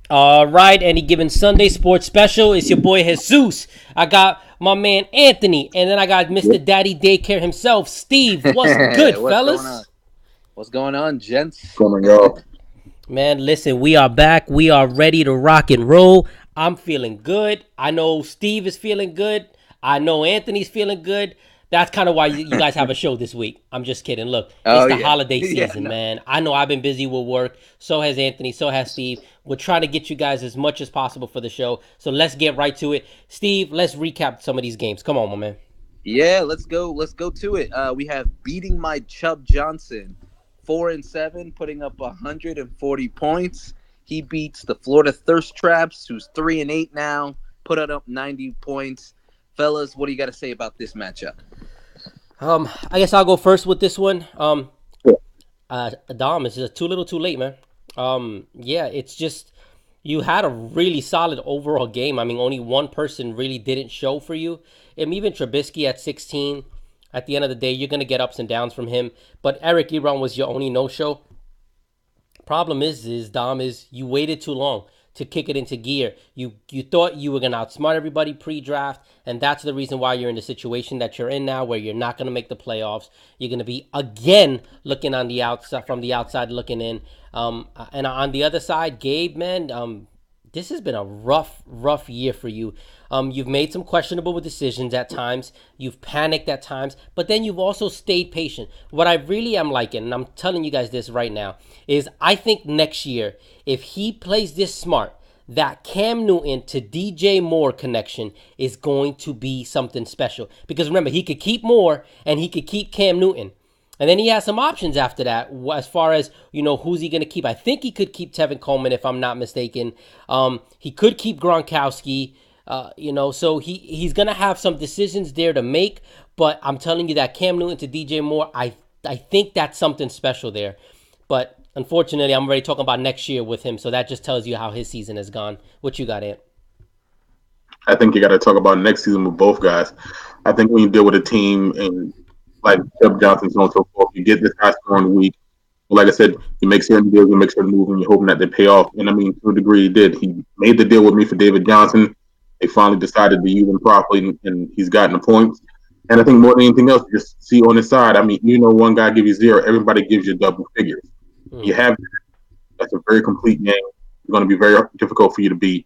All right, any given Sunday sports special. It's your boy Jesus. I got my man Anthony, and then I got Yep. Mr. Daddy Daycare himself, Steve. What's good, What's going on? fellas? What's going on, gents? Coming y'all. Man, listen, we are back. We are ready to rock and roll. I'm feeling good. I know Steve is feeling good. I know Anthony's feeling good. That's kind of why you guys have a show this week. I'm just kidding. Look, it's Oh the yeah, holiday yeah. season, No. man. I know I've been busy with work. So has Anthony. So has Steve. We're trying to get you guys as much as possible for the show. So let's get right to it. Steve, let's recap some of these games. Come on, my man. Yeah, let's go. Let's go to it. We have beating my Chubb Johnson, 4-7, putting up 140 points. He beats the Florida Thirst Traps, who's 3-8 now, put up 90 points. Fellas, what do you got to say about this matchup? I guess I'll go first with this one. Yeah. Dom, it's just too little, too late, man. Yeah, it's just you had a really solid overall game. I mean, only one person really didn't show for you. And even Trubisky at 16, at the end of the day, you're gonna get ups and downs from him. But Eric Ebron was your only no-show. Problem is Dom is you waited too long to kick it into gear. You thought you were gonna outsmart everybody pre-draft, and that's the reason why you're in the situation that you're in now, where you're not gonna make the playoffs. You're gonna be again looking on the outside from the outside looking in. And on the other side, Gabe, man, this has been a rough year for you. You've made some questionable decisions at times. You've panicked at times, but then you've also stayed patient. What I really am liking, and I'm telling you guys this right now, is I think next year, if he plays this smart, that Cam Newton to DJ Moore connection is going to be something special. Because remember, he could keep Moore and he could keep Cam Newton. And then he has some options after that as far as, who's he going to keep. I think he could keep Tevin Coleman if I'm not mistaken. He could keep Gronkowski, so he's going to have some decisions there to make. But I'm telling you that Cam Newton to DJ Moore, I think that's something special there. But unfortunately, I'm already talking about next year with him. So that just tells you how his season has gone. What you got, Ant? I think you got to talk about next season with both guys. I think when you deal with a team and like Chubb Johnson, so on and so forth, you get this high scoring week. Like I said, you make certain deals, you make certain moves, and you're hoping that they pay off. And I mean, to a degree, he did. He made the deal with me for David Johnson. They finally decided to use him properly, and he's gotten the points. And I think more than anything else, just see on his side. I mean, one guy gives you zero, everybody gives you double figures. You Mm-hmm. have that's a very complete game. It's going to be very difficult for you to beat.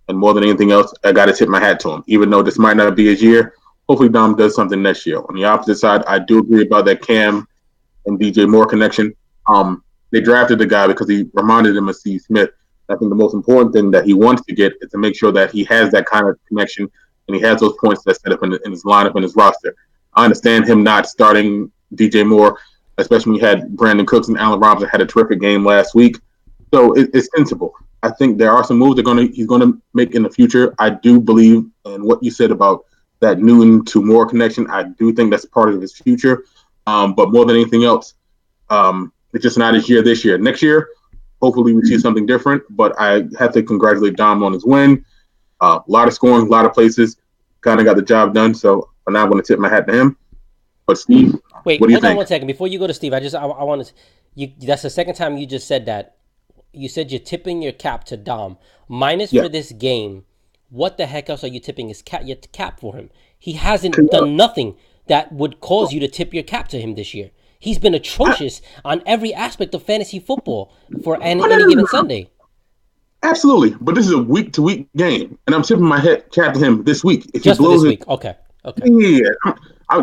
And more than anything else, I got to tip my hat to him. Even though this might not be his year, hopefully Dom does something next year. On the opposite side, I do agree about that Cam and DJ Moore connection. They drafted the guy because he reminded them of Steve Smith. I think the most important thing that he wants to get is to make sure that he has that kind of connection and he has those points that set up in his lineup and his roster. I understand him not starting DJ Moore, especially when you had Brandon Cooks and Allen Robinson had a terrific game last week. So it's sensible. I think there are some moves he's gonna make in the future. I do believe in what you said about that Newton to Moore connection. I do think that's part of his future. But more than anything else, it's just not his year this year. Next year, hopefully we see something different. But I have to congratulate Dom on his win. A lot of scoring, a lot of places. Kind of got the job done. So I'm not going to tip my hat to him. But Steve, Wait, what do you hold on think? one second. Before you go to Steve, I want to. That's the second time you just said that. You said you're tipping your cap to Dom. Minus Yeah. for this game, what the heck else are you tipping your cap for him? He hasn't done nothing that would cause you to tip your cap to him this year. He's been I, atrocious on every aspect of fantasy football for no, no, any no, given no. Sunday. Absolutely. But this is a week to week game. And I'm tipping my cap to him this week. If he Just for blows this it, week. Okay. Okay. yeah.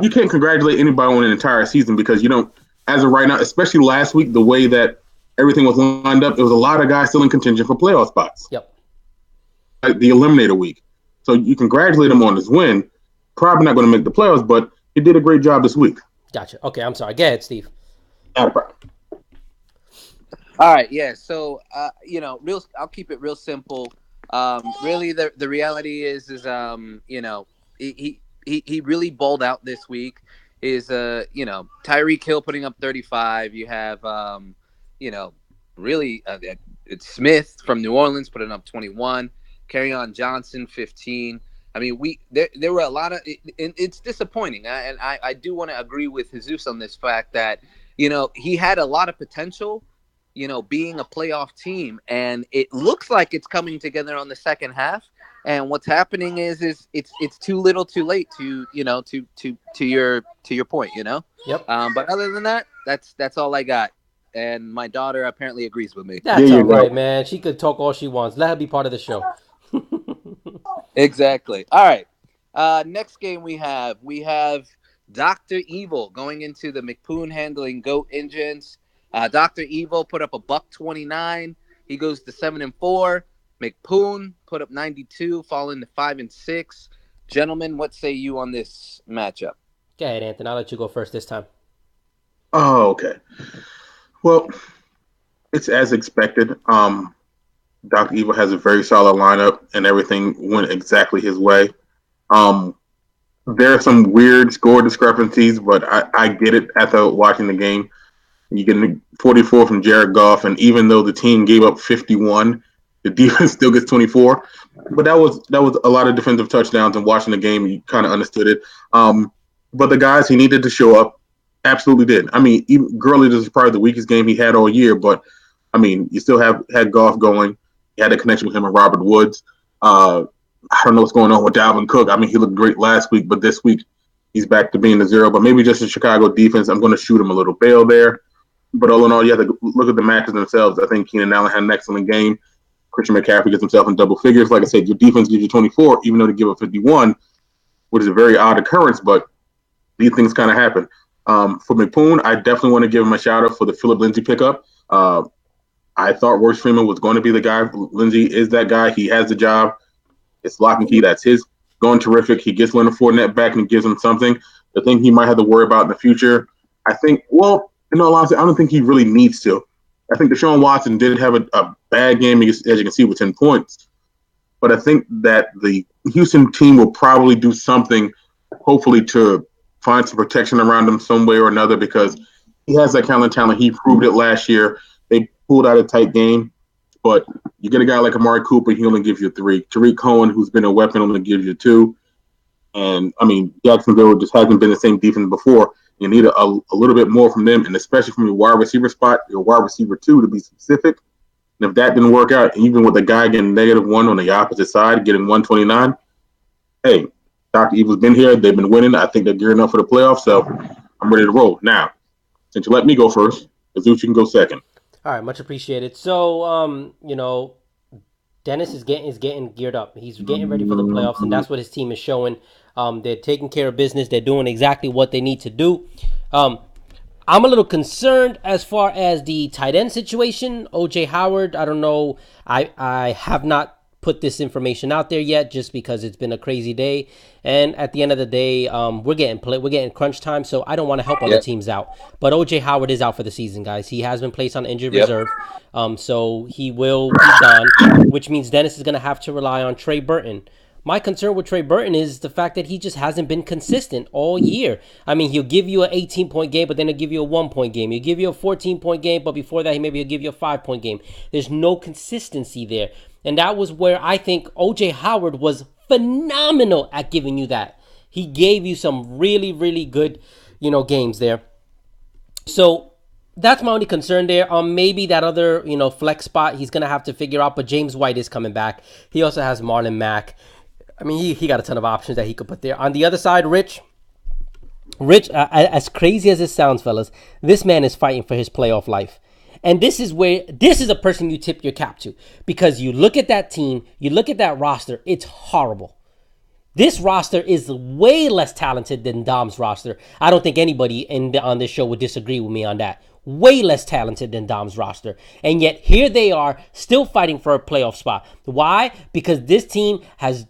You can't congratulate anybody on an entire season because you don't, as of right now, especially last week, the way that everything was lined up, there was a lot of guys still in contention for playoff spots, Yep. like the eliminator week. So you congratulate him on his win. Probably not going to make the playoffs, but he did a great job this week. Gotcha. Okay, I'm sorry. Go ahead, Steve. Not a problem. All right, yeah. So, real. I'll keep it real simple. Really, the reality is he really balled out this week. Is Tyreek Hill putting up 35. You have you know, really it's Smith from New Orleans putting up 21. On Johnson 15. I mean, there were a lot of, and it's disappointing. And I do want to agree with Jesus on this fact that he had a lot of potential, being a playoff team, and it looks like it's coming together on the second half. And what's happening is it's too little, too late to your point. Yep. But other than that, that's all I got. And my daughter apparently agrees with me. That's There all you go. right, man. She could talk all she wants. Let her be part of the show. Exactly. All right. Next game we have Dr. Evil going into the McPoon handling Goat Engines. Dr. Evil put up a $129. He goes to 7-4. McPoon put up 92, falling to 5-6. Gentlemen, what say you on this matchup? Go ahead, Anthony. I'll let you go first this time. Oh, okay. Well, it's as expected. Dr. Evil has a very solid lineup, and everything went exactly his way. There are some weird score discrepancies, but I get it after watching the game. You get 44 from Jared Goff, and even though the team gave up 51, the defense still gets 24. But that was a lot of defensive touchdowns, and watching the game, you kind of understood it. But the guys he needed to show up absolutely did. I mean, even Gurley, this is probably the weakest game he had all year, but I mean, you still had Goff going. You had a connection with him and Robert Woods. I don't know what's going on with Dalvin Cook. I mean, he looked great last week, but this week he's back to being the zero. But maybe just the Chicago defense, I'm going to shoot him a little bail there. But all in all, you have to look at the matches themselves. I think Keenan Allen had an excellent game. Christian McCaffrey gets himself in double figures. Like I said, your defense gives you 24, even though they give up 51, which is a very odd occurrence, but these things kind of happen. For McPoon, I definitely want to give him a shout out for the Philip Lindsay pickup. I thought Royce Freeman was going to be the guy. Lindsay is that guy. He has the job. It's lock and key. That's his. Going terrific. He gets Leonard Fournette back and gives him something. The thing he might have to worry about in the future, I think, well, in all honesty, I don't think he really needs to. I think Deshaun Watson did have a bad game, as you can see, with 10 points. But I think that the Houston team will probably do something, hopefully, to find some protection around him some way or another, because he has that kind of talent. He proved it last year. They pulled out a tight game. But you get a guy like Amari Cooper, he only gives you 3. Tariq Cohen, who's been a weapon, only gives you 2. And, I mean, Jacksonville just hasn't been the same defense before. You need a little bit more from them, and especially from your wide receiver spot, your wide receiver 2, to be specific. And if that didn't work out, even with the guy getting -1 on the opposite side, getting 129, hey, Dr. Evil's been here. They've been winning. I think they're gearing up for the playoffs, so I'm ready to roll. Now, since you let me go first, Azuch, you can go second. All right, much appreciated. So, Dennis is getting geared up. He's getting ready for the playoffs, and that's what his team is showing. They're taking care of business. They're doing exactly what they need to do. I'm a little concerned as far as the tight end situation. OJ Howard, I don't know. I have not put this information out there yet, just because it's been a crazy day. And at the end of the day, we're getting crunch time, so I don't want to help other teams out. But OJ Howard is out for the season, guys. He has been placed on injured reserve, so he will be gone, which means Dennis is going to have to rely on Trey Burton. My concern with Trey Burton is the fact that he just hasn't been consistent all year. I mean, he'll give you an 18-point game, but then he'll give you a 1-point game. He'll give you a 14-point game, but before that, maybe he'll give you a 5-point game. There's no consistency there. And that was where I think O.J. Howard was phenomenal at giving you that. He gave you some really, really good, games there. So that's my only concern there. Maybe that other, flex spot he's going to have to figure out. But James White is coming back. He also has Marlon Mack. I mean, he got a ton of options that he could put there. On the other side, Rich, as crazy as it sounds, fellas, this man is fighting for his playoff life. And this is a person you tip your cap to, because you look at that team, you look at that roster, it's horrible. This roster is way less talented than Dom's roster. I don't think anybody on this show would disagree with me on that. Way less talented than Dom's roster. And yet here they are still fighting for a playoff spot. Why? Because this team has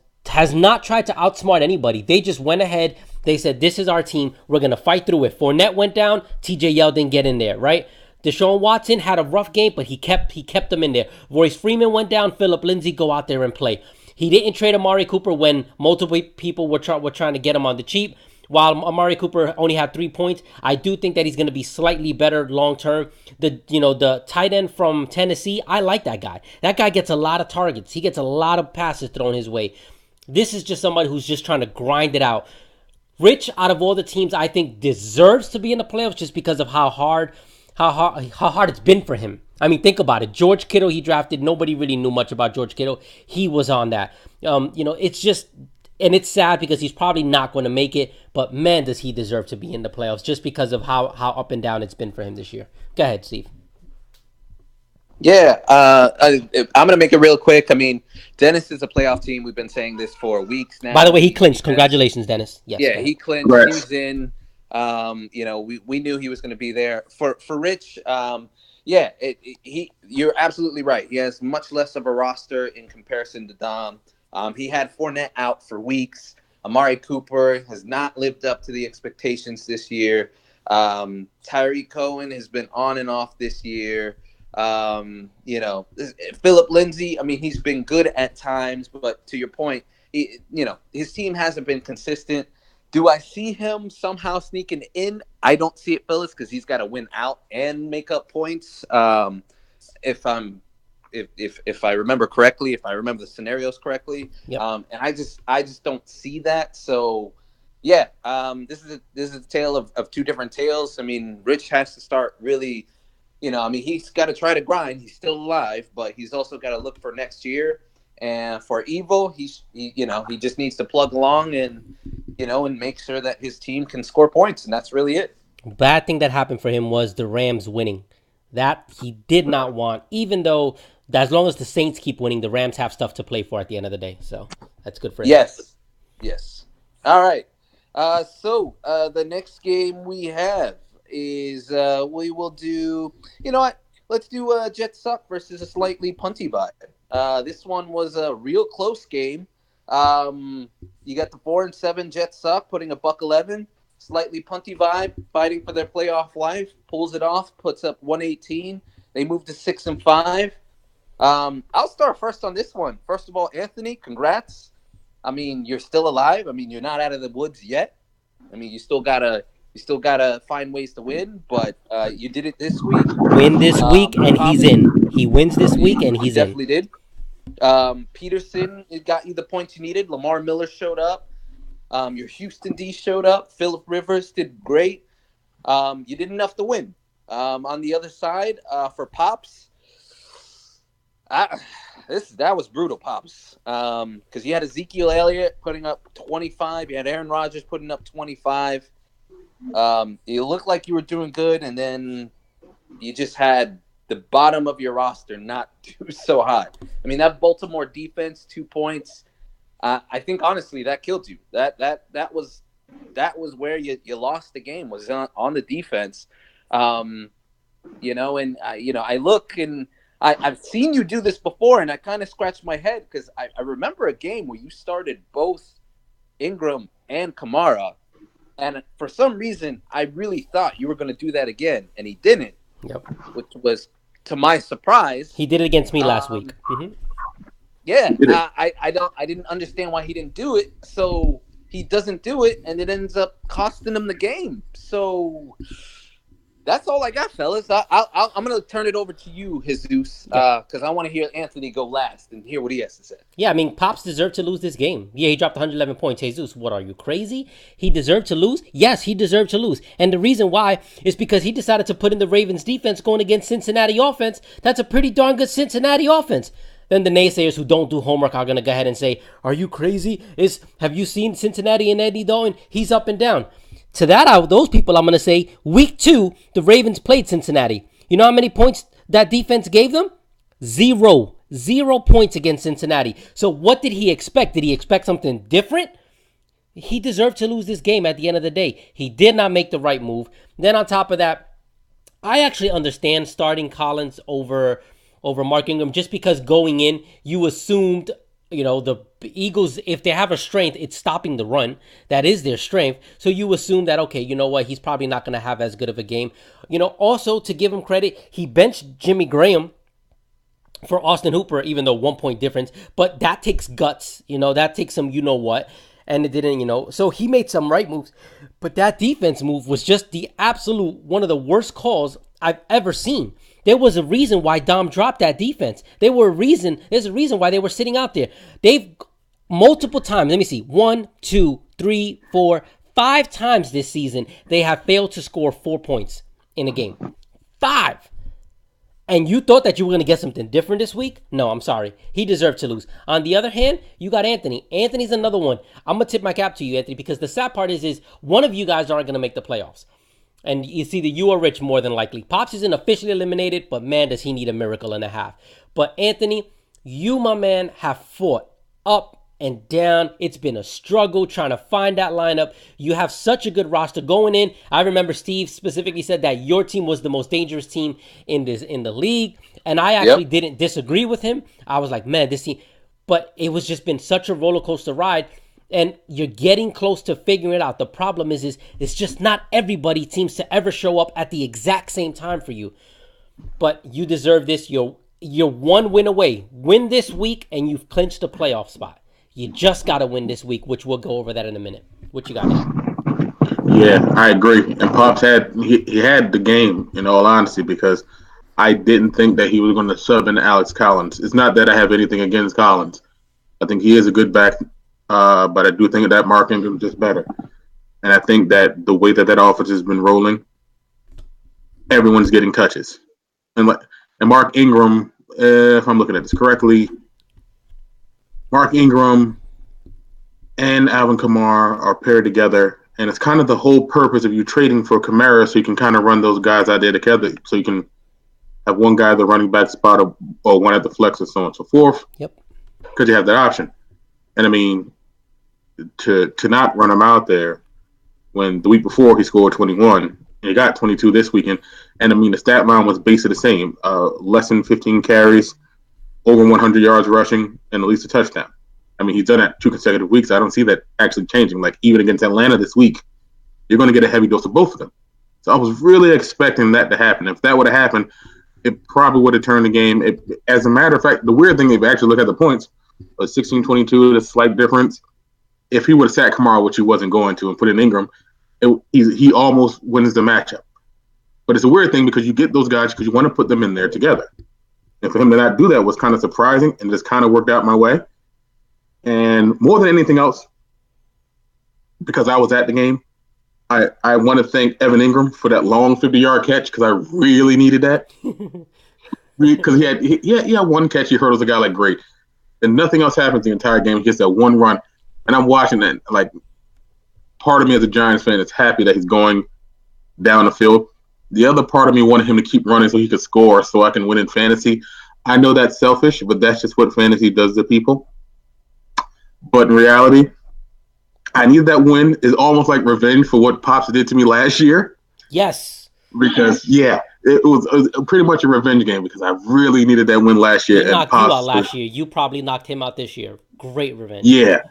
not tried to outsmart anybody. They just went ahead. They said, this is our team. We're going to fight through it. Fournette went down. TJ Yeldon didn't get in there, right? Deshaun Watson had a rough game, but he kept them in there. Royce Freeman went down. Philip Lindsay, go out there and play. He didn't trade Amari Cooper when multiple people were trying to get him on the cheap. While Amari Cooper only had 3 points, I do think that he's going to be slightly better long term. The tight end from Tennessee, I like that guy. That guy gets a lot of targets. He gets a lot of passes thrown his way. This is just somebody who's just trying to grind it out. Rich, out of all the teams, I think deserves to be in the playoffs just because of how hard it's been for him. I mean, think about it. George Kittle, he drafted. Nobody really knew much about George Kittle. He was on that. It's just, and it's sad because he's probably not going to make it. But man, does he deserve to be in the playoffs just because of how up and down it's been for him this year. Go ahead, Steve. Yeah, I'm going to make it real quick. I mean, Dennis is a playoff team. We've been saying this for weeks now. By the way, he clinched. Congratulations, Dennis. Yes. Yeah, he clinched. Right. He's in. We knew he was going to be there. For Rich, you're absolutely right. He has much less of a roster in comparison to Dom. He had Fournette out for weeks. Amari Cooper has not lived up to the expectations this year. Tyreek Cohen has been on and off this year. Philip Lindsay, I mean, he's been good at times, but to your point, his team hasn't been consistent. Do I see him somehow sneaking in? I don't see it, Phyllis, because he's got to win out and make up points. If I remember correctly, if I remember the scenarios correctly, yep. And I just don't see that. So, yeah, this is a tale of two different tales. I mean, Rich has to start really. He's got to try to grind. He's still alive, but he's also got to look for next year. And for Evil, he just needs to plug along and make sure that his team can score points, and that's really it. Bad thing that happened for him was the Rams winning. That he did not want, even though as long as the Saints keep winning, the Rams have stuff to play for at the end of the day. So that's good for him. Yes. All right. So the next game we have is we will do, let's do Jets Suck versus a slightly punty vibe. This one was a real close game. You got the 4-7 Jets Suck putting a $111, slightly punty vibe, fighting for their playoff life, pulls it off, puts up 118. They move to 6-5. I'll start first on this one. First of all, Anthony, congrats. I mean, you're still alive. I mean, you're not out of the woods yet. I mean, you still gotta find ways to win, but you did it this week. Win this week, and he's in. He wins this week, and he's definitely did. Peterson got you the points you needed. Lamar Miller showed up. Your Houston D showed up. Phillip Rivers did great. You did enough to win. On the other side, for Pops, that was brutal, Pops. Because you had Ezekiel Elliott putting up 25. You had Aaron Rodgers putting up 25. You looked like you were doing good, and then you just had the bottom of your roster not do so hot. I mean, that Baltimore defense, 2 points. I think honestly that killed you. That was where you lost the game, was on the defense. I look and I've seen you do this before, and I kind of scratched my head because I remember a game where you started both Ingram and Kamara. And for some reason, I really thought you were going to do that again, and he didn't. Yep. Which was, to my surprise, he did it against me last week. Mm-hmm. Yeah, I didn't understand why he didn't do it. So he doesn't do it, and it ends up costing him the game. So that's all I got, fellas. I'm going to turn it over to you, Jesus, because I want to hear Anthony go last and hear what he has to say. Yeah, I mean, Pops deserved to lose this game. Yeah, he dropped 111 points. Jesus, what are you, crazy? He deserved to lose? Yes, he deserved to lose. And the reason why is because he decided to put in the Ravens defense going against Cincinnati offense. That's a pretty darn good Cincinnati offense. Then the naysayers who don't do homework are going to go ahead and say, are you crazy? Have you seen Cincinnati and Andy Dalton? He's up and down. To those people, I'm going to say, week 2, the Ravens played Cincinnati. You know how many points that defense gave them? 0. 0 points against Cincinnati. So what did he expect? Did he expect something different? He deserved to lose this game at the end of the day. He did not make the right move. Then on top of that, I actually understand starting Collins over Mark Ingram just because going in, you assumed, the Eagles, if they have a strength, it's stopping the run. That is their strength. So you assume that, okay, you know what? He's probably not going to have as good of a game. Also to give him credit, he benched Jimmy Graham for Austin Hooper, even though 1 point difference. But that takes guts. That takes some what. And it didn't, so he made some right moves. But that defense move was just the absolute one of the worst calls I've ever seen. There was a reason why Dom dropped that defense. There's a reason why they were sitting out there. They've multiple times, let me see, 1, 2, 3, 4, 5 times this season, they have failed to score 4 points in a game. 5. and you thought that you were going to get something different this week? No, I'm sorry. He deserved to lose. On the other hand, you got Anthony. Anthony's another one. I'm going to tip my cap to you, Anthony, because the sad part is one of you guys aren't going to make the playoffs. And it's either you or Rich more than likely. Pops isn't officially eliminated, but man, does he need a miracle and a half. But Anthony, you, my man, have fought up and down. It's been a struggle trying to find that lineup. You have such a good roster going in. I remember Steve specifically said that your team was the most dangerous team in the league, and I actually didn't disagree with him. I was like, man, this team, but it was just been such a roller coaster ride, and you're getting close to figuring it out. The problem is it's just not everybody seems to ever show up at the exact same time for you. But you deserve this. You're one win away. Win this week, and you've clinched a playoff spot. You just got to win this week, which we'll go over that in a minute. What you got here? Yeah, I agree. And Pops had he had the game, in all honesty, because I didn't think that he was going to sub in Alex Collins. It's not that I have anything against Collins. I think he is a good back, but I do think that Mark Ingram is just better. And I think that the way that offense has been rolling, everyone's getting touches. And Mark Ingram, if I'm looking at this correctly, Mark Ingram and Alvin Kamara are paired together, and it's kind of the whole purpose of you trading for Kamara, so you can kind of run those guys out there together, so you can have one guy at the running back spot or one at the flex or so on and so forth. Yep. Because you have that option. And I mean, to not run him out there when the week before he scored 21, and he got 22 this weekend, and I mean the stat line was basically the same, less than 15 carries, over 100 yards rushing, and at least a touchdown. I mean, he's done that 2 consecutive weeks. I don't see that actually changing. Like, even against Atlanta this week, you're going to get a heavy dose of both of them. So I was really expecting that to happen. If that would have happened, it probably would have turned the game. As a matter of fact, the weird thing, if you actually look at the points, was 16-22, a slight difference. If he would have sat Kamara, which he wasn't going to, and put in Ingram, he almost wins the matchup. But it's a weird thing because you get those guys because you want to put them in there together. And for him to not do that was kind of surprising, and just kind of worked out my way. And more than anything else, because I was at the game, I want to thank Evan Ingram for that long 50-yard catch because I really needed that. Because he had one catch, he hurdles a guy like great. And nothing else happens the entire game. He gets that one run. And I'm watching that, like, part of me as a Giants fan is happy that he's going down the field. The other part of me wanted him to keep running so he could score so I can win in fantasy. I know that's selfish, but that's just what fantasy does to people. But in reality, I needed that win. It's almost like revenge for what Pops did to me last year. Yes. Because, it was pretty much a revenge game because I really needed that win last year. He knocked you out last year. You probably knocked him out this year. Great revenge. Yeah.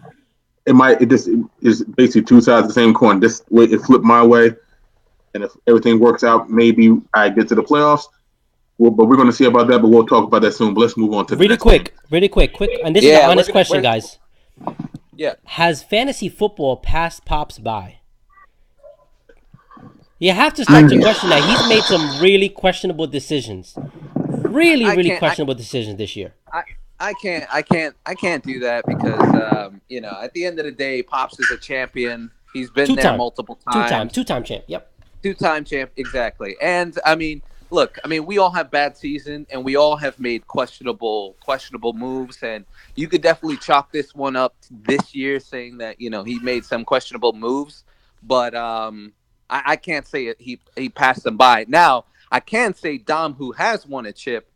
It is basically two sides of the same coin. This way it flipped my way. And if everything works out, maybe I get to the playoffs. But we're going to see about that, but we'll talk about that soon. But let's move on to the next quick. And this is an honest question, guys. Yeah. Has fantasy football passed Pops by? You have to start to question that. He's made some really questionable decisions. Really questionable decisions this year. I can't do that because at the end of the day, Pops is a champion. He's been there multiple times. Two-time champ. Yep. Two-time champ, exactly. And I mean, look, we all have bad season, and we all have made questionable moves, and you could definitely chalk this one up this year, saying that he made some questionable moves, but I can't say it. He passed them by. Now I can say Dom, who has won a chip,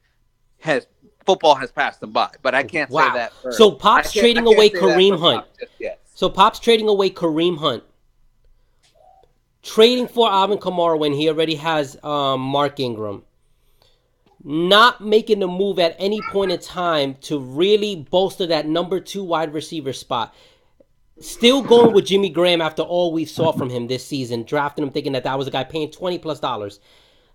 football has passed them by, but I can't say that. So Pops trading away Kareem Hunt. So Pops trading away Kareem Hunt. Trading for Alvin Kamara when he already has Mark Ingram. Not making the move at any point in time to really bolster that number 2 wide receiver spot. Still going with Jimmy Graham after all we saw from him this season. Drafting him thinking that was a guy paying $20+.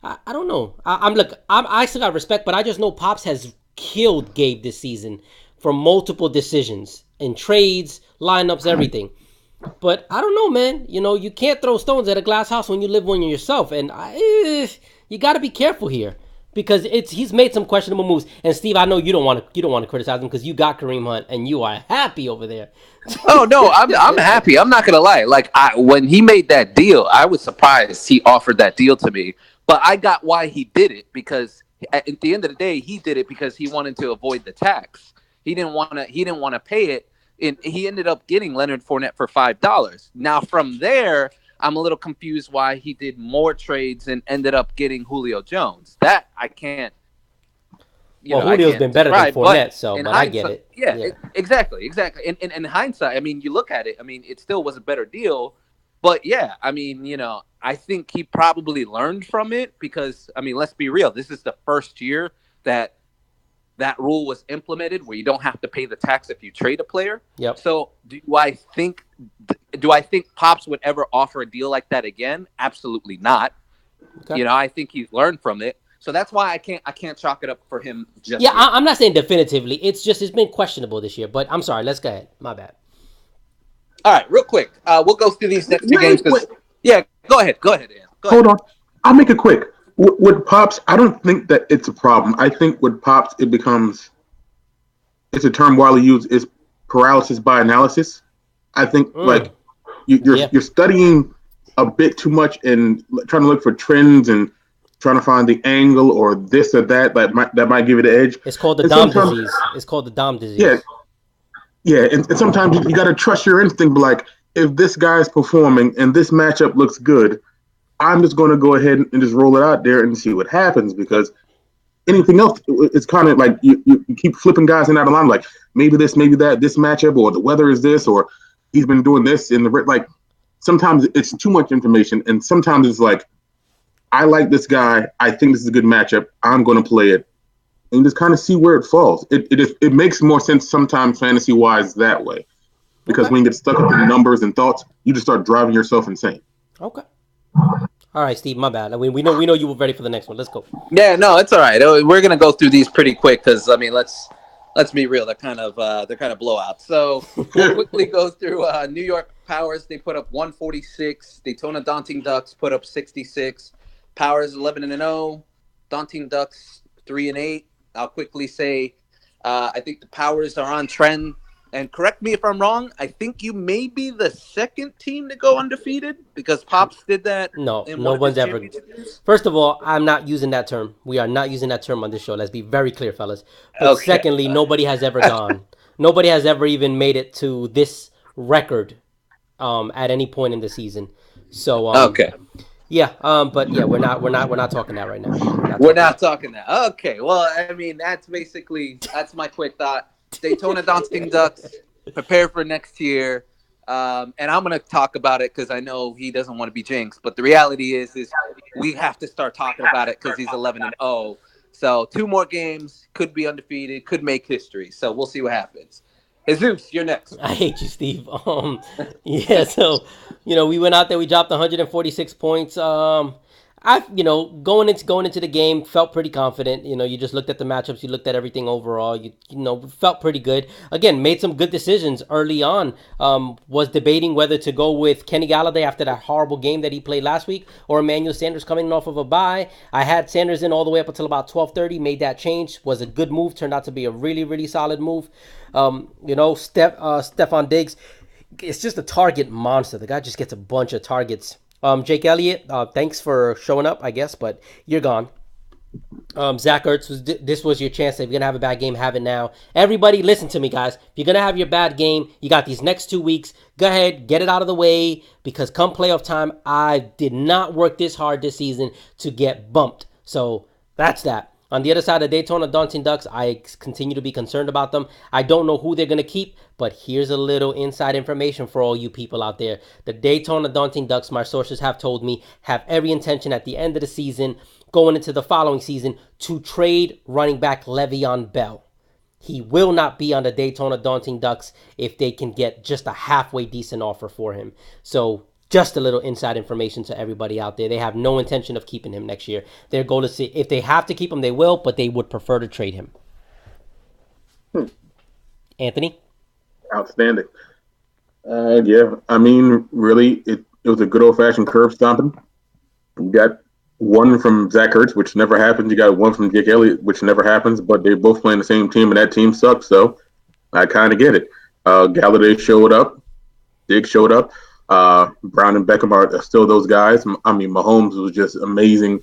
I don't know. I still got respect, but I just know Pops has killed Gabe this season for multiple decisions in trades, lineups, everything. But I don't know, man. You can't throw stones at a glass house when you live one yourself, and you got to be careful here because he's made some questionable moves. And Steve, I know you don't want to criticize him because you got Kareem Hunt and you are happy over there. Oh no, I'm happy. I'm not gonna lie. Like when he made that deal, I was surprised he offered that deal to me. But I got why he did it because at the end of the day, he did it because he wanted to avoid the tax. He didn't want to pay it, and he ended up getting Leonard Fournette for $5. Now from there, I'm a little confused why he did more trades and ended up getting Julio Jones. That I can't. Julio's been better than Fournette, but I get it. Yeah. Exactly. And in hindsight, I mean, you look at it. I mean, it still was a better deal. But yeah, I mean, I think he probably learned from it because, I mean, let's be real. This is the first year that rule was implemented where you don't have to pay the tax if you trade a player. Yep. So do I think Pops would ever offer a deal like that again? Absolutely not. Okay. I think he's learned from it. So that's why I can't chalk it up for him just yet. I'm not saying definitively. It's been questionable this year. But I'm sorry. Let's go ahead. My bad. All right, real quick. We'll go through these next two games. Yeah, go ahead, Ian. Hold on. I'll make it quick. With Pops, I don't think that it's a problem. I think with Pops, it's a term Wiley used, is paralysis by analysis. I think you're studying a bit too much and trying to look for trends and trying to find the angle or this or that might give it an edge. It's called the Dom disease. It's called the Dom disease. Yeah. Yeah, and sometimes you got to trust your instinct. But like, if this guy's performing and this matchup looks good, I'm just going to go ahead and just roll it out there and see what happens. Because anything else, it's kind of like you keep flipping guys in and out of line. Like maybe this, maybe that, this matchup, or the weather is this, or he's been doing this in the like. Sometimes it's too much information, and sometimes it's like, I like this guy. I think this is a good matchup. I'm going to play it. And just kind of see where it falls. It makes more sense sometimes fantasy-wise that way. Because when you get stuck up in numbers and thoughts, you just start driving yourself insane. Okay. All right, Steve, my bad. I mean, we know you were ready for the next one. Let's go. Yeah, no, it's all right. We're going to go through these pretty quick because, I mean, let's be real. They're kind of blowouts. So we'll quickly go through New York Powers. They put up 146. Daytona Daunting Ducks put up 66. Powers 11-0. Daunting Ducks 3-8. I'll quickly say I think the Powers are on trend. And correct me if I'm wrong, I think you may be the second team to go undefeated because Pops did that. No one's ever. First of all, I'm not using that term. We are not using that term on this show. Let's be very clear, fellas. But secondly, nobody has ever gone. Nobody has ever even made it to this record at any point in the season. So okay. Yeah, but yeah, we're not talking that right now. We're not talking that. Okay, well, I mean, that's my quick thought. Daytona Daunting Ducks, prepare for next year, and I'm gonna talk about it because I know he doesn't want to be jinxed. But the reality is we have to start talking about it because he's 11-0. So 2 more games, could be undefeated, could make history. So we'll see what happens. Jesus, you're next. I hate you, Steve. Yeah, so, we went out there, we dropped 146 points. Going into the game, felt pretty confident. You just looked at the matchups, you looked at everything overall. You felt pretty good. Again, made some good decisions early on. Was debating whether to go with Kenny Galladay after that horrible game that he played last week, or Emmanuel Sanders coming off of a bye. I had Sanders in all the way up until about 12:30. Made that change. Was a good move. Turned out to be a really, really solid move. Stephon Diggs, it's just a target monster. The guy just gets a bunch of targets. Jake Elliott, thanks for showing up, I guess, but you're gone. Zach Ertz, this was your chance. If you're going to have a bad game, have it now. Everybody, listen to me, guys. If you're going to have your bad game, you got these next 2 weeks. Go ahead, get it out of the way, because come playoff time, I did not work this hard this season to get bumped. So that's that. On the other side of Daytona Daunting Ducks, I continue to be concerned about them. I don't know who they're going to keep, but here's a little inside information for all you people out there. The Daytona Daunting Ducks, my sources have told me, have every intention at the end of the season, going into the following season, to trade running back Le'Veon Bell. He will not be on the Daytona Daunting Ducks if they can get just a halfway decent offer for him. So just a little inside information to everybody out there. They have no intention of keeping him next year. Their goal is to, if they have to keep him, they will, but they would prefer to trade him. Anthony? Outstanding. Yeah, I mean, really, it was a good old-fashioned curve stomping. You got one from Zach Ertz, which never happens. You got one from Jake Elliott, which never happens, but they both play on the same team, and that team sucks, so I kind of get it. Galladay showed up. Diggs showed up. Brown and Beckham are still those guys. I mean, Mahomes was just amazing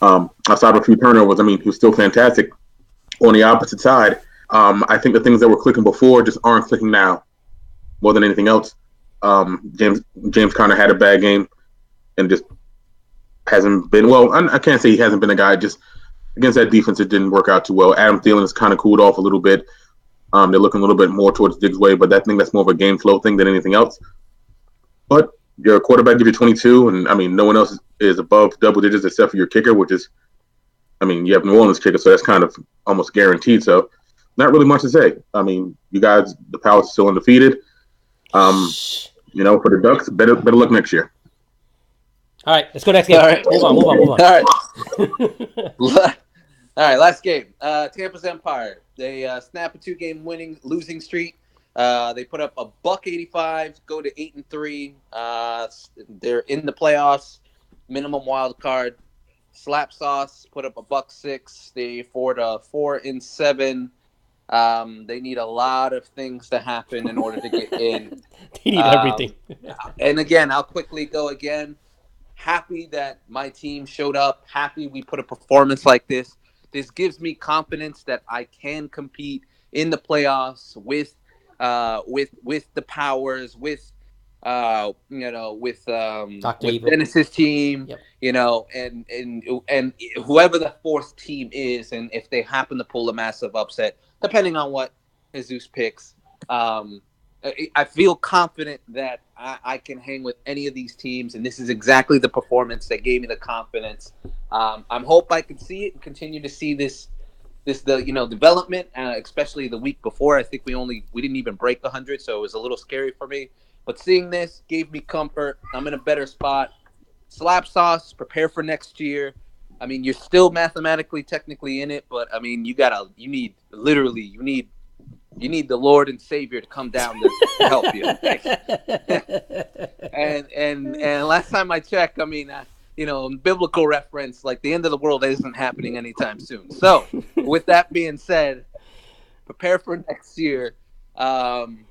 Outside of a few turnovers, I mean, he was still fantastic. On the opposite side, I think the things that were clicking before just aren't clicking now more than anything else. James Conner had a bad game and just hasn't been well. I can't say he hasn't been a guy. Just against that defense, it didn't work out too well. Adam Thielen has kind of cooled off a little bit. They're looking a little bit more towards Diggs' way, but that's more of a game flow thing than anything else. But your quarterback gives you 22, and I mean, no one else is above double digits except for your kicker, which is, I mean, you have New Orleans kicker, so that's kind of almost guaranteed. So, not really much to say. I mean, you guys, the Palace is still undefeated. For the Ducks, better luck next year. All right, let's go next game. All right. Move on. All right. All right, last game. Tampa's Empire. They snap a 2-game losing streak. They put up $1.85, go to 8-3. They're in the playoffs. Minimum wild card. Slap Sauce put up $1.06. They afford a 4-7. They need a lot of things to happen in order to get in. They need everything. And again, I'll quickly go again. Happy that my team showed up. Happy we put a performance like this. This gives me confidence that I can compete in the playoffs with the Powers, with Dennis's team, yep. And whoever the fourth team is, and if they happen to pull a massive upset, depending on what Jesus picks, I feel confident that I can hang with any of these teams, and this is exactly the performance that gave me the confidence. I hope I can see it and continue to see this development, especially the week before. I think we didn't even break 100, so it was a little scary for me. But seeing this gave me comfort. I'm in a better spot. Slap Sauce, prepare for next year. I mean, you're still mathematically, technically in it, but I mean, you need the Lord and Savior to come down to help you. and last time I checked, I mean, biblical reference, like the end of the world isn't happening anytime soon. So, with that being said, prepare for next year. And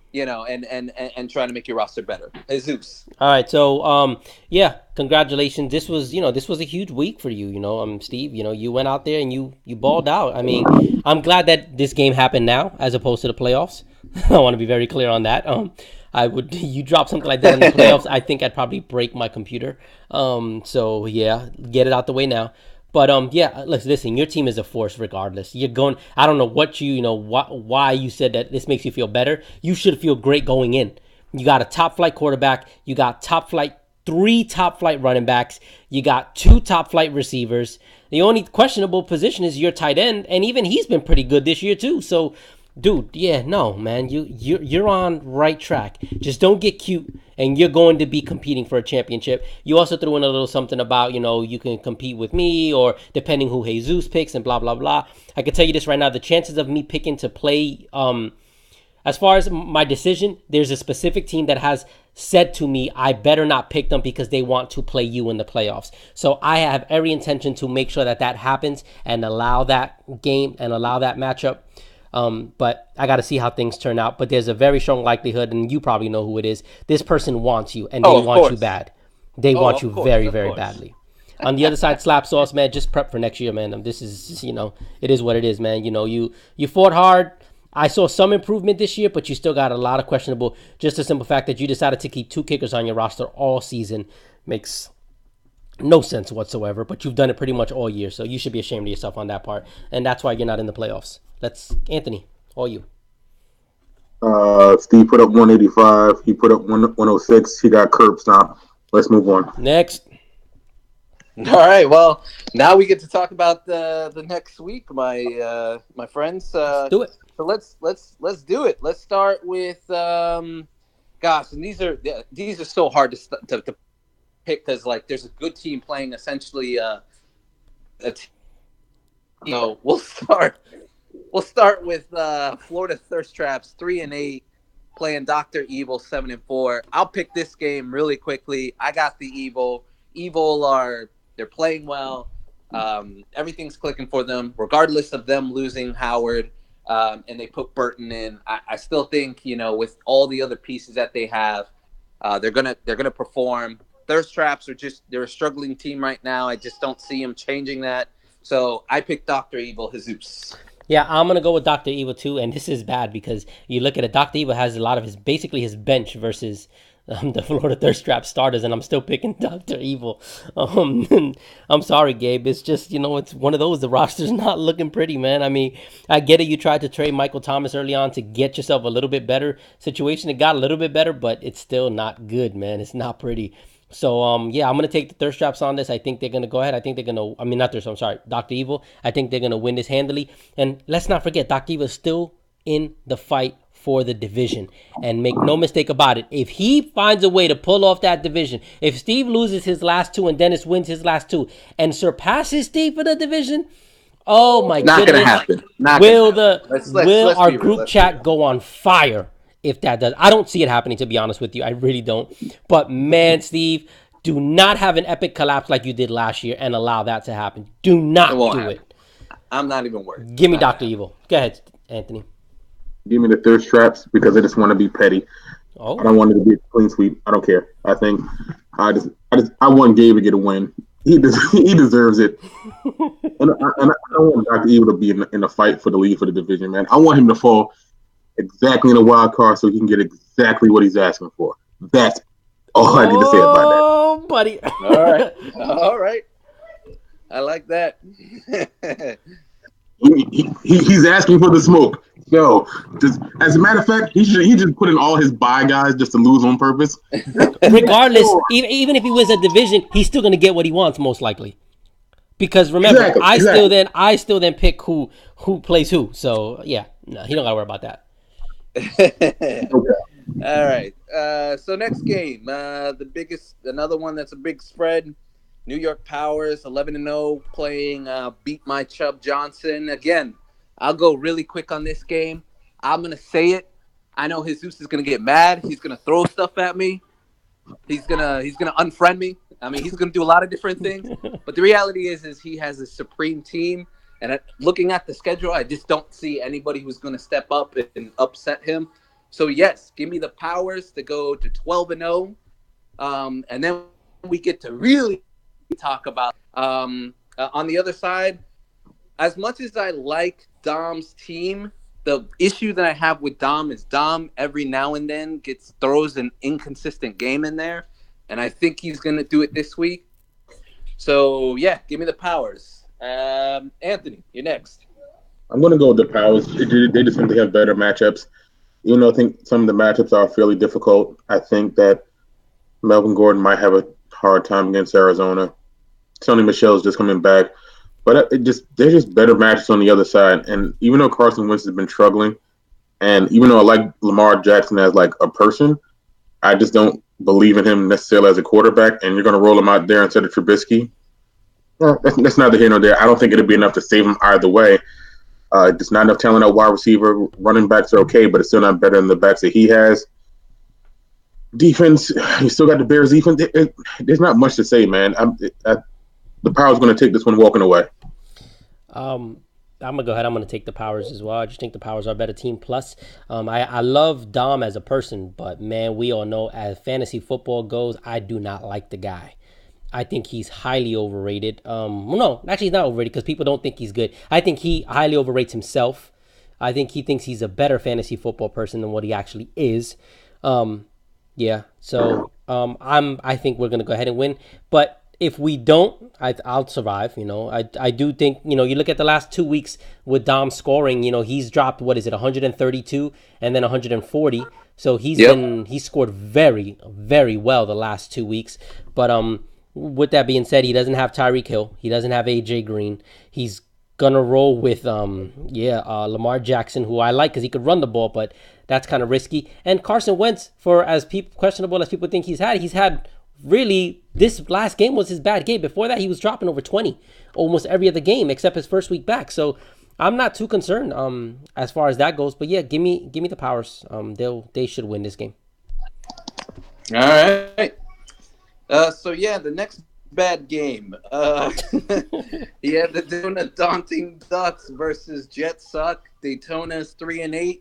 trying to make your roster better. Jesus. All right, so congratulations. This was a huge week for you. Steve. You went out there and you balled out. I mean, I'm glad that this game happened now as opposed to the playoffs. I want to be very clear on that. You drop something like that in the playoffs, I think I'd probably break my computer. So yeah, get it out the way now. But listen, your team is a force regardless. You're going. I don't know why you said that this makes you feel better. You should feel great going in. You got a top flight quarterback. You got three top flight running backs. You got 2 top flight receivers. The only questionable position is your tight end, and even he's been pretty good this year too. So, dude, man, you're on right track. Just don't get cute, and you're going to be competing for a championship. You also threw in a little something about, you can compete with me, or depending who Jesus picks and blah, blah, blah. I can tell you this right now, the chances of me picking to play, as far as my decision, there's a specific team that has said to me, I better not pick them because they want to play you in the playoffs. So I have every intention to make sure that happens and allow that game and allow that matchup. But I got to see how things turn out. But there's a very strong likelihood, and you probably know who it is. This person wants you, and they want you bad. They want you very, very badly. On the other side, Slap Sauce, man, just prep for next year, man. This is, it is what it is, man. You fought hard. I saw some improvement this year, but you still got a lot of questionable. Just the simple fact that you decided to keep 2 kickers on your roster all season makes no sense whatsoever, but you've done it pretty much all year, so you should be ashamed of yourself on that part, and that's why you're not in the playoffs. Let's Anthony, all you. Steve put up 185. He put up 106. He got curb stomped. Let's move on. Next. All right. Well, now we get to talk about the next week, my friends. Let's do it. So let's do it. Let's start with and these are so hard to pick because like there's a good team playing essentially we'll start with Florida Thirst Traps 3-8 playing Dr. Evil 7-4. I'll pick this game really quickly. I got the Evil. They're playing well. Everything's clicking for them, regardless of them losing Howard. And they put Burton in. I still think with all the other pieces that they have, they're gonna perform. Thirst Traps they're a struggling team right now. I just don't see him changing that. So I picked Dr. Evil Jesus. Yeah, I'm gonna go with Doctor Evil too, and this is bad because you look at it. Doctor Evil has a lot of basically his bench versus the Florida Thirst Trap starters, and I'm still picking Doctor Evil. I'm sorry, Gabe. It's just it's one of those. The roster's not looking pretty, man. I mean, I get it. You tried to trade Michael Thomas early on to get yourself a little bit better situation. It got a little bit better, but it's still not good, man. It's not pretty. So yeah, I'm gonna take the Thirst Traps on this. I think they're gonna go ahead. I think they're gonna. I mean, not Thirst. I'm sorry, Doctor Evil. I think they're gonna win this handily. And let's not forget, Doctor Evil is still in the fight for the division. And make no mistake about it, if he finds a way to pull off that division, if Steve loses his last two and Dennis wins his last two and surpasses Steve for the division, oh my Not goodness, gonna happen. Not will gonna happen. Let's our be real. group Let's chat go on fire if that does? I don't see it happening, to be honest with you. I really don't. But man, Steve, do not have an epic collapse like you did last year and allow that to happen. Do not do it. I'm not even worried. Give me Dr. Evil. Go ahead, Anthony. Give me the Thirst Traps because I just want to be petty. Oh. I don't want it to be a clean sweep. I don't care. I think I want Gabe to get a win. He deserves it. and I don't want Dr. Evil to be in the fight for the lead for the division, man. I want him to fall exactly in the wild card so he can get exactly what he's asking for. That's all I need to say about that. Oh, buddy. All right. I like that. He's asking for the smoke. So, as a matter of fact, he just put in all his bye guys just to lose on purpose. Regardless, even if he wins a division, he's still going to get what he wants, most likely. Because remember, exactly. I still then pick who plays who. So yeah, no, he don't got to worry about that. Okay. All right. So next game, another one that's a big spread. New York Powers 11-0 playing Beat My Chubb Johnson. Again, I'll go really quick on this game. I'm gonna say it. I know Jesus is gonna get mad. He's gonna throw stuff at me. He's gonna unfriend me. I mean, he's gonna do a lot of different things. But the reality is he has a supreme team. And looking at the schedule, I just don't see anybody who's gonna step up and upset him. So yes, give me the Powers to go to 12-0, and then we get to really talk about on the other side. As much as I like Dom's team, the issue that I have with Dom is Dom every now and then throws an inconsistent game in there, and I think he's going to do it this week. So yeah, give me the Powers. Anthony, you're next. I'm going to go with the Powers. They just seem to have better matchups. Even though I think some of the matchups are fairly difficult, I think that Melvin Gordon might have a hard time against Arizona. Sony Michel's just coming back. But they're just better matches on the other side. And even though Carson Wentz has been struggling, and even though I like Lamar Jackson as like a person, I just don't believe in him necessarily as a quarterback. And you're going to roll him out there instead of Trubisky. That's neither here nor there. I don't think it'll be enough to save him either way. Just not enough talent at wide receiver. Running backs are okay, but it's still not better than the backs that he has. Defense, you still got the Bears defense. There's not much to say, man. The Powers going to take this one walking away. I'm going to go ahead. I'm going to take the Powers as well. I just think the Powers are a better team. Plus, I love Dom as a person, but, man, we all know as fantasy football goes, I do not like the guy. I think he's highly overrated. No, actually he's not overrated because people don't think he's good. I think he highly overrates himself. I think he thinks he's a better fantasy football person than what he actually is. Yeah, so I think we're going to go ahead and win. But if we don't, I'll survive. I do think, you look at the last 2 weeks with Dom scoring, he's dropped, 132 and then 140. So he's scored very, very well the last 2 weeks. But with that being said, he doesn't have Tyreek Hill. He doesn't have AJ Green. He's gonna roll with Lamar Jackson, who I like because he could run the ball, but that's kind of risky. And Carson Wentz, for as questionable as people think he's had really, this last game was his bad game. Before that, he was dropping over 20 almost every other game except his first week back. So I'm not too concerned as far as that goes. But yeah, give me the Powers. They should win this game. All right. So yeah, the next bad game. The Daytona Daunting Ducks versus Jet Suck. Daytona's 3-8.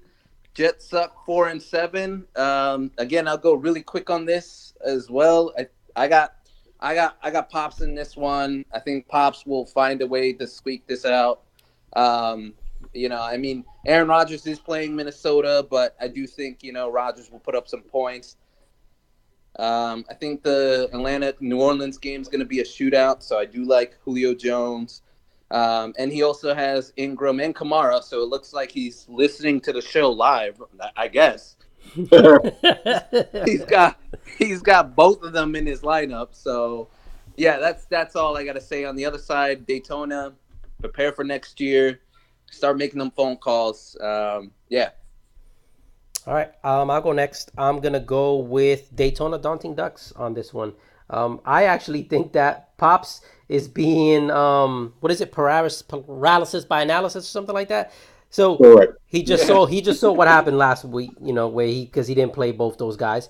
Jets suck 4-7. Again, I'll go really quick on this as well. I got Pops in this one. I think Pops will find a way to squeak this out. Um, I mean, Aaron Rodgers is playing Minnesota, but I do think Rodgers will put up some points. I think the Atlanta New Orleans game is going to be a shootout, so I do like Julio Jones. And he also has Ingram and Kamara, so it looks like he's listening to the show live, I guess. he's got he's got both of them in his lineup. So yeah, that's all I got to say. On the other side, Daytona, prepare for next year, start making them phone calls. Yeah. All right, I'll go next. I'm gonna go with Daytona Daunting Ducks on this one. I actually think that Pops is being what is it, paralysis by analysis or something like that. So Correct. he just saw what happened last week, where because he didn't play both those guys.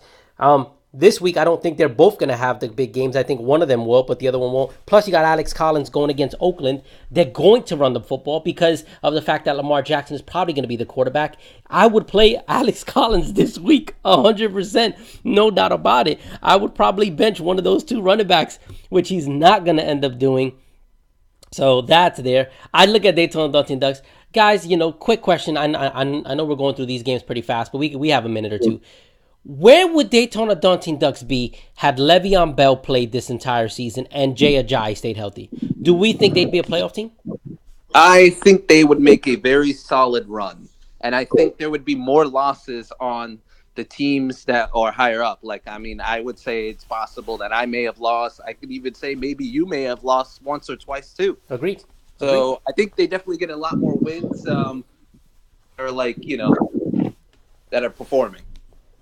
This week, I don't think they're both going to have the big games. I think one of them will, but the other one won't. Plus, you got Alex Collins going against Oakland. They're going to run the football because of the fact that Lamar Jackson is probably going to be the quarterback. I would play Alex Collins this week, 100%, no doubt about it. I would probably bench one of those two running backs, which he's not going to end up doing. So that's there. I look at Daytona Daunting Ducks. Guys, quick question. I know we're going through these games pretty fast, but we have a minute or two. Where would Daytona Daunting Ducks be had Le'Veon Bell played this entire season and Jay Ajayi stayed healthy? Do we think they'd be a playoff team? I think they would make a very solid run. And I think there would be more losses on the teams that are higher up. I would say it's possible that I may have lost. I could even say maybe you may have lost once or twice too. Agreed. So I think they definitely get a lot more wins that are performing.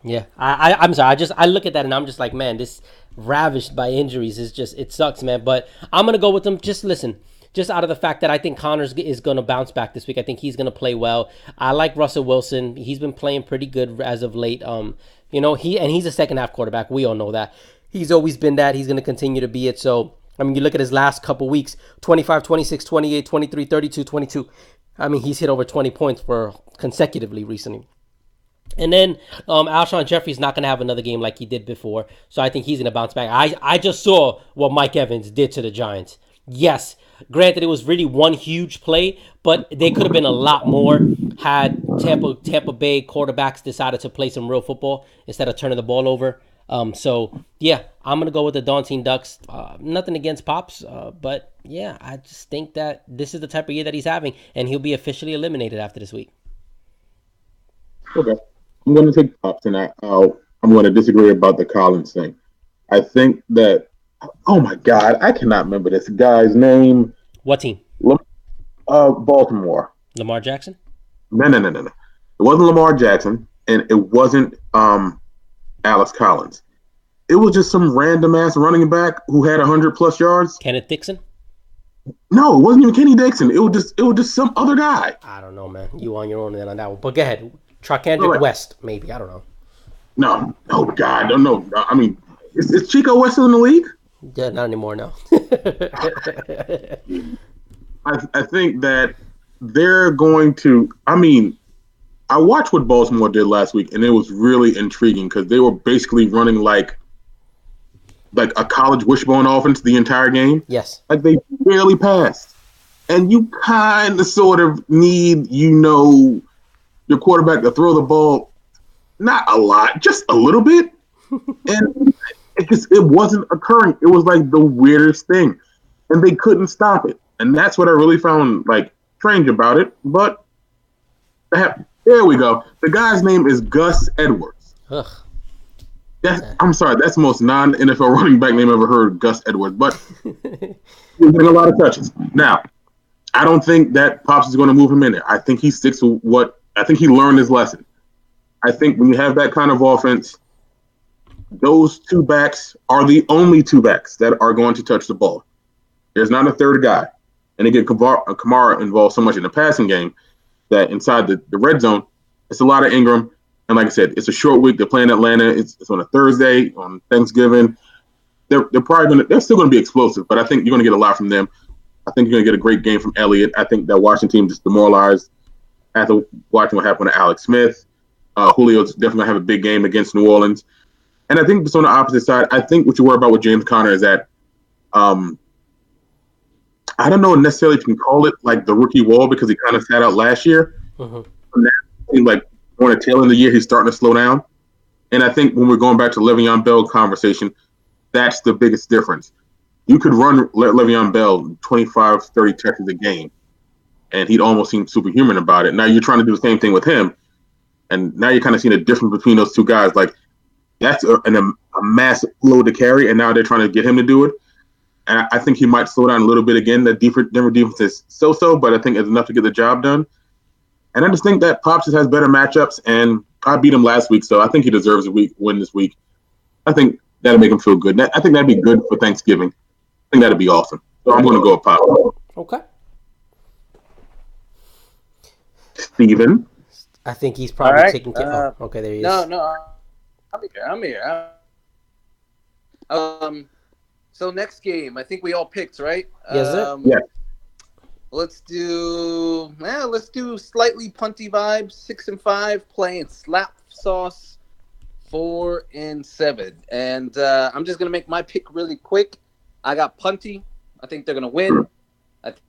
Yeah, I'm sorry. I look at that and I'm just like, man, this ravished by injuries is just, it sucks, man. But I'm gonna go with them. Just listen, just out of the fact that I think Connors is gonna bounce back this week. I think he's gonna play well. I like Russell Wilson. He's been playing pretty good as of late. He's a second half quarterback. We all know that. He's always been that. He's gonna continue to be it. So I mean, you look at his last couple weeks: 25, 26, 28, 23, 32, 22. I mean, he's hit over 20 points for consecutively recently. And then Alshon Jeffrey's not going to have another game like he did before. So I think he's going to bounce back. I just saw what Mike Evans did to the Giants. Yes, granted, it was really one huge play, but they could have been a lot more had Tampa Bay quarterbacks decided to play some real football instead of turning the ball over. So, yeah, I'm going to go with the Daunting Ducks. Nothing against Pops, but, yeah, I just think that this is the type of year that he's having, and he'll be officially eliminated after this week. Okay. I'm going to take Pops, and I'm going to disagree about the Collins thing. I think that, oh my God, I cannot remember this guy's name. What team? Baltimore. Lamar Jackson? No. It wasn't Lamar Jackson, and it wasn't Alex Collins. It was just some random ass running back who had 100+ yards. Kenneth Dixon? No, it wasn't even Kenny Dixon. It was just some other guy. I don't know, man. You on your own then on that one. But go ahead. Tracandrick West, maybe. I don't know. No, oh God, don't know. I mean, is Chico West in the league? Yeah, not anymore, no. I think that they're going to. I mean, I watched what Baltimore did last week, and it was really intriguing because they were basically running like a college wishbone offense the entire game. Yes. Like they barely passed. And you kind of sort of need, your quarterback to throw the ball, not a lot, just a little bit. And it wasn't occurring. It was like the weirdest thing. And they couldn't stop it. And that's what I really found strange about it. But there we go. The guy's name is Gus Edwards. Ugh. I'm sorry, that's the most non-NFL running back name I've ever heard, Gus Edwards. But he's getting a lot of touches. Now, I don't think that Pops is going to move him in there. I think he sticks with I think he learned his lesson. I think when you have that kind of offense, those two backs are the only two backs that are going to touch the ball. There's not a third guy. And again, Kamara involves so much in the passing game that inside the red zone, it's a lot of Ingram. And like I said, it's a short week. They're playing Atlanta. It's on a Thursday, on Thanksgiving. They're still going to be explosive, but I think you're going to get a lot from them. I think you're going to get a great game from Elliott. I think that Washington team just demoralized after watching what happened to Alex Smith. Julio's definitely going to have a big game against New Orleans. And I think just on the opposite side, I think what you worry about with James Conner is that I don't know necessarily if you can call it like the rookie wall because he kind of sat out last year. And that, like on the tail end of the year, he's starting to slow down. And I think when we're going back to Le'Veon Bell conversation, that's the biggest difference. You could run Le'Veon Bell 25, 30 touches a game, and he'd almost seem superhuman about it. Now you're trying to do the same thing with him, and now you're kind of seeing a difference between those two guys. Like, that's a massive load to carry, and now they're trying to get him to do it. And I think he might slow down a little bit again. The Denver defense is so-so, but I think it's enough to get the job done. And I just think that Pops just has better matchups, and I beat him last week, so I think he deserves a win this week. I think that'll make him feel good. I think that'd be good for Thanksgiving. I think that'd be awesome. So I'm going to go with Pops. Okay. Steven? I think he's probably taking care. Okay, there he is. No, I'm here. So next game, I think we all picked, right? Yes, sir. Yeah. Let's do slightly punty vibes. 6-5 playing slap sauce 4-7, and I'm just gonna make my pick really quick. I got punty. I think they're gonna win. I think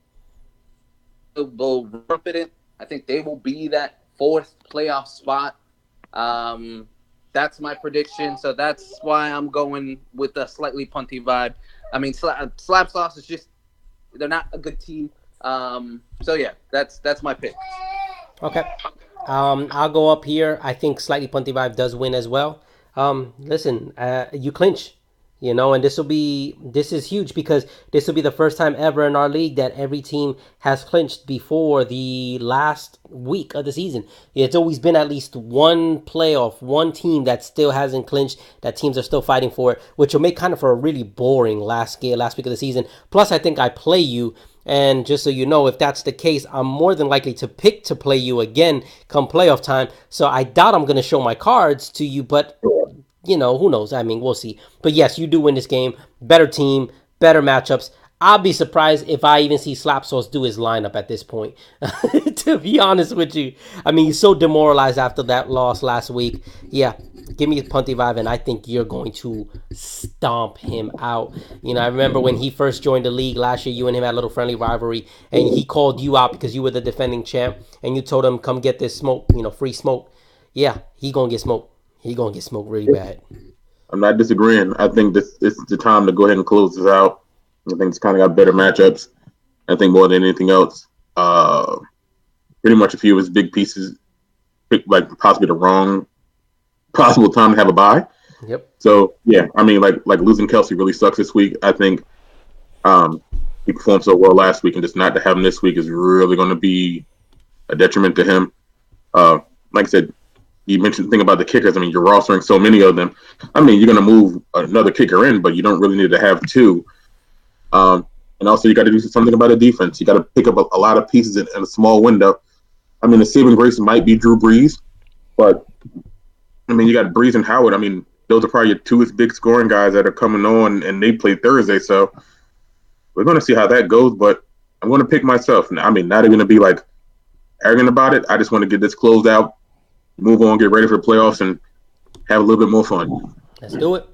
they'll rump it in. I think they will be that fourth playoff spot. That's my prediction, so that's why I'm going with a slightly punty vibe. I mean, slap sauce is just—they're not a good team. So yeah, that's my pick. Okay. I'll go up here. I think slightly punty vibe does win as well. Listen, you clinch, and this is huge because this will be the first time ever in our league that every team has clinched before the last week of the season. It's always been at least one team that still hasn't clinched, that teams are still fighting for it, which will make kind of for a really boring last week of the season. Plus, I think I play you. And just so you know, if that's the case, I'm more than likely to pick to play you again come playoff time. So I doubt I'm going to show my cards to you, but, who knows? I mean, we'll see. But yes, you do win this game. Better team, better matchups. I'll be surprised if I even see Slap Sauce do his lineup at this point, to be honest with you. I mean, he's so demoralized after that loss last week. Yeah, give me a punty vibe, and I think you're going to stomp him out. I remember when he first joined the league last year, you and him had a little friendly rivalry, and he called you out because you were the defending champ, and you told him, come get this smoke, free smoke. Yeah, he going to get smoked. He going to get smoked really bad. I'm not disagreeing. I think this is the time to go ahead and close this out. I think it's kind of got better matchups. I think more than anything else, pretty much a few of his big pieces picked like possibly the wrong possible time to have a bye. Yep. So yeah, I mean, like losing Kelsey really sucks this week. I think he performed so well last week, and just not to have him this week is really going to be a detriment to him. Like I said, you mentioned the thing about the kickers. I mean, you're rostering so many of them. I mean, you're going to move another kicker in, but you don't really need to have two. And also, you got to do something about the defense. You got to pick up a lot of pieces in a small window. I mean, the saving grace might be Drew Brees, but I mean, you got Brees and Howard. I mean, those are probably your two big scoring guys that are coming on, and they play Thursday. So we're going to see how that goes. But I'm going to pick myself. I mean, not even to be like arrogant about it. I just want to get this closed out, move on, get ready for the playoffs, and have a little bit more fun. Let's do it.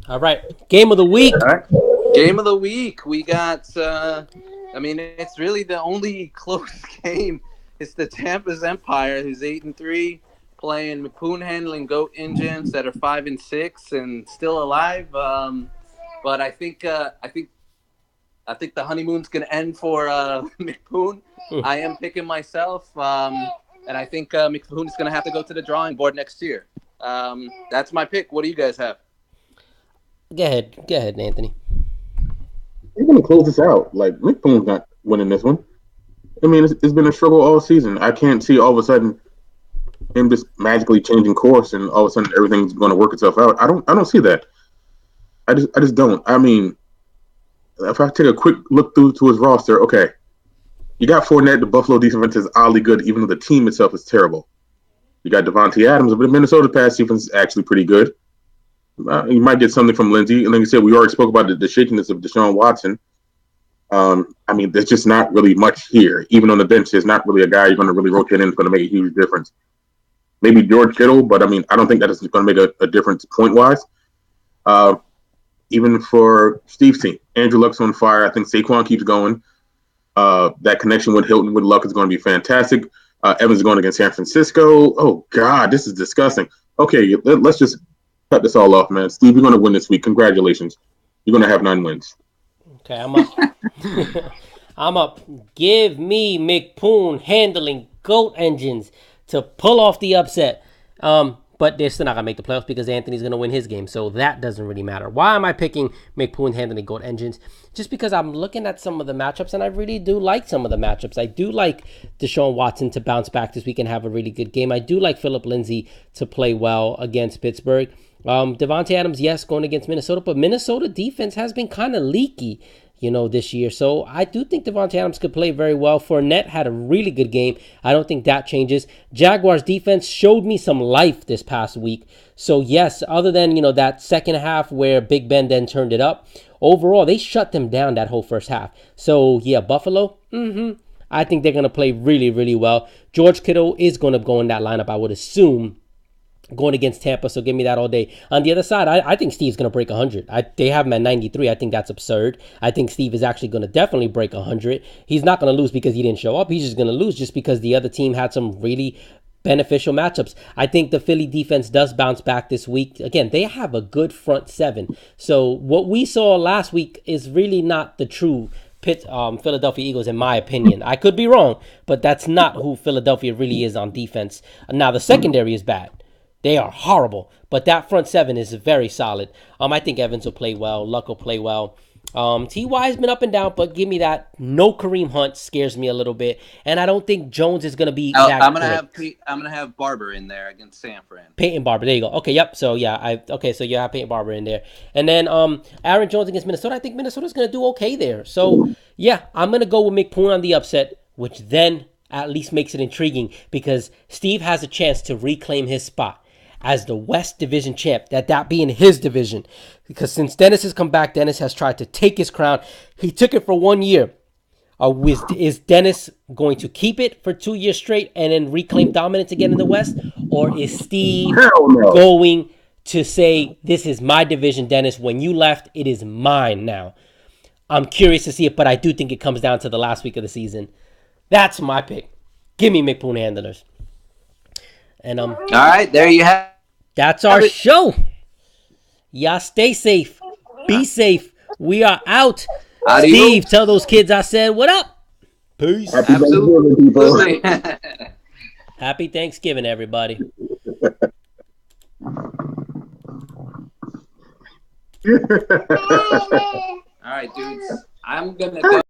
All right, game of the week. All right. Game of the week. We got. It's really the only close game. It's the Tampa's Empire, who's 8-3. Playing McPoon handling Goat Engines that are 5-6 and still alive. But I think the honeymoon's gonna end for McPoon. I am picking myself, and I think McPoon is gonna have to go to the drawing board next year. That's my pick. What do you guys have? Go ahead, Anthony. You're gonna close this out. Like McPoon's not winning this one. I mean, it's been a struggle all season. I can't see all of a sudden him just magically changing course and all of a sudden everything's going to work itself out. I don't see that. I just don't. I mean, if I take a quick look through to his roster, okay, you got Fournette. The Buffalo defense is oddly good, even though the team itself is terrible. You got Devontae Adams, but the Minnesota pass defense is actually pretty good. You might get something from Lindsey. And like I said, we already spoke about the shakiness of Deshaun Watson. I mean, there's just not really much here. Even on the bench, there's not really a guy you're going to really rotate in that's going to make a huge difference. Maybe George Kittle, but I mean, I don't think that is going to make a difference point-wise. Even for Steve's team, Andrew Luck's on fire. I think Saquon keeps going. That connection with Hilton with Luck is going to be fantastic. Evans is going against San Francisco. Oh, God, this is disgusting. Okay, let's just cut this all off, man. Steve, you're going to win this week. Congratulations. You're going to have 9 wins. Okay, I'm up. I'm up. Give me McPoon handling GOAT engines to pull off the upset. But they're still not going to make the playoffs because Anthony's going to win his game. So that doesn't really matter. Why am I picking McPoon handling GOAT engines? Just because I'm looking at some of the matchups, and I really do like some of the matchups. I do like Deshaun Watson to bounce back this week and have a really good game. I do like Phillip Lindsay to play well against Pittsburgh. Devontae Adams, yes, going against Minnesota. But Minnesota defense has been kind of leaky, this year. So I do think Devontae Adams could play very well. Fournette had a really good game. I don't think that changes. Jaguars defense showed me some life this past week. So yes, other than, that second half where Big Ben then turned it up, overall, they shut them down that whole first half. So yeah, Buffalo, I think they're going to play really, really well. George Kittle is going to go in that lineup, I would assume, going against Tampa, so give me that all day. On the other side, I think Steve's going to break 100. They have him at 93. I think that's absurd. I think Steve is actually going to definitely break 100. He's not going to lose because he didn't show up. He's just going to lose just because the other team had some really beneficial matchups. I think the Philly defense does bounce back this week. Again, they have a good front seven. So what we saw last week is really not the true Philadelphia Eagles, in my opinion. I could be wrong, but that's not who Philadelphia really is on defense. Now, the secondary is bad. They are horrible, but that front seven is very solid. I think Evans will play well. Luck will play well. T.Y. has been up and down, but give me that. No Kareem Hunt scares me a little bit, and I don't think Jones is going to be that I'm gonna have Barber in there against San Fran. Peyton Barber, there you go. Okay, yep. So yeah, so you have Peyton Barber in there, and then Aaron Jones against Minnesota. I think Minnesota's going to do okay there. So yeah, I'm going to go with McPoon on the upset, which then at least makes it intriguing because Steve has a chance to reclaim his spot as the West Division champ, that being his division. Because since Dennis has come back, Dennis has tried to take his crown. He took it for 1 year. Is Dennis going to keep it for 2 years straight and then reclaim dominance again in the West? Or is Steve going to say, this is my division, Dennis. When you left, it is mine now. I'm curious to see it, but I do think it comes down to the last week of the season. That's my pick. Give me McPoon handlers. And all right, there you have. That's our show. Y'all stay safe. Be safe. We are out. Adios. Steve, tell those kids I said what up. Peace. Happy Thanksgiving, people. Happy Thanksgiving, everybody. All right, dudes. I'm gonna go.